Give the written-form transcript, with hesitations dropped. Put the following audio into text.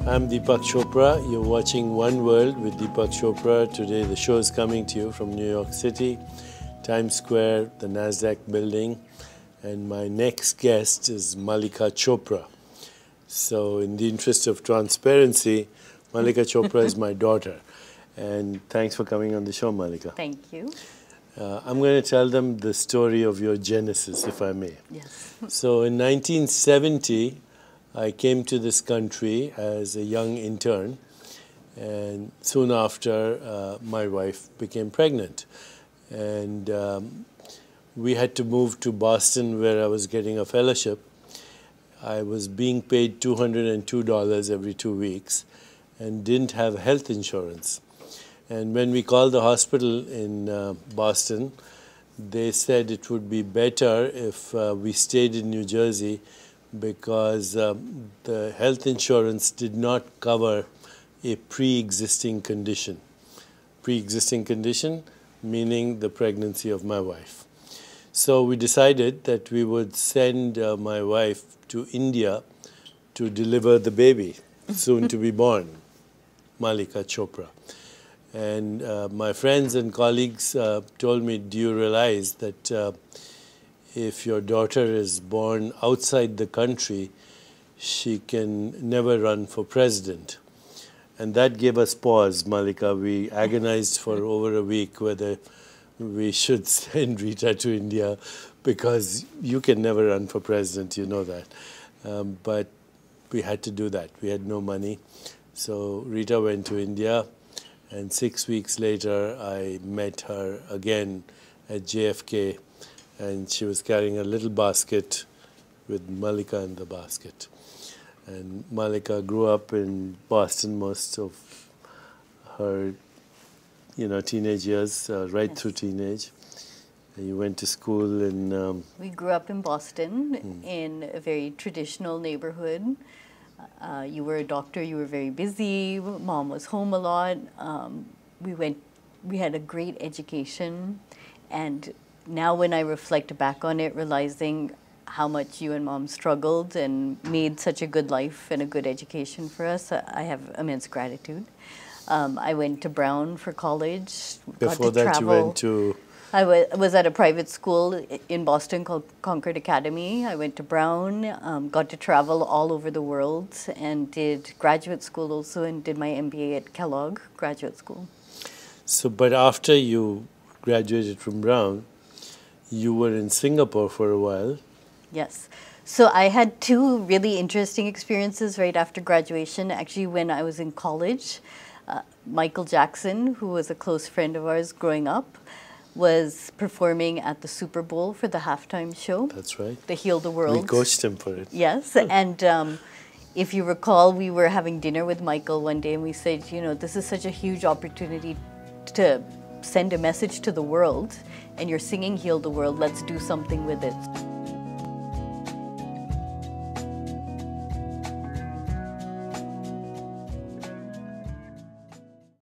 I'm Deepak Chopra. You're watching One World with Deepak Chopra. Today the show is coming to you from New York City, Times Square, the NASDAQ building. And my next guest is Mallika Chopra. So in the interest of transparency, Mallika Chopra is my daughter. And thanks for coming on the show, Mallika. Thank you. I'm going to tell them the story of your genesis, if I may. Yes. So in 1970, I came to this country as a young intern, and soon after, my wife became pregnant. And we had to move to Boston, where I was getting a fellowship. I was being paid $202 every 2 weeks and didn't have health insurance. And when we called the hospital in Boston, they said it would be better if we stayed in New Jersey because the health insurance did not cover a pre-existing condition. Pre-existing condition meaning the pregnancy of my wife. So we decided that we would send my wife to India to deliver the baby, soon to be born, Mallika Chopra. And my friends and colleagues told me, do you realize that if your daughter is born outside the country, she can never run for president? And that gave us pause, Mallika. We agonized for over a week whether we should send Rita to India because you can never run for president, you know that. But we had to do that. We had no money. So Rita went to India, and 6 weeks later, I met her again at JFK, and she was carrying a little basket with Mallika in the basket. And Mallika grew up in Boston most of her, teenage years, right Yes. through teenage. And you went to school in... We grew up in Boston in a very traditional neighborhood. You were a doctor, you were very busy, Mom was home a lot. We had a great education, and now when I reflect back on it, realizing how much you and Mom struggled and made such a good life and a good education for us, I have immense gratitude. I went to Brown for college. Before that you went to... I was at a private school in Boston called Concord Academy. I went to Brown, got to travel all over the world, and did graduate school also, and did my MBA at Kellogg Graduate School. So, but after you graduated from Brown, you were in Singapore for a while. Yes. So I had two really interesting experiences right after graduation. Actually, when I was in college, Michael Jackson, who was a close friend of ours growing up, was performing at the Super Bowl for the halftime show. That's right. The Heal the World. We coached him for it. Yes, and if you recall, we were having dinner with Michael one day, and we said, this is such a huge opportunity to send a message to the world, and you're singing Heal the World, let's do something with it.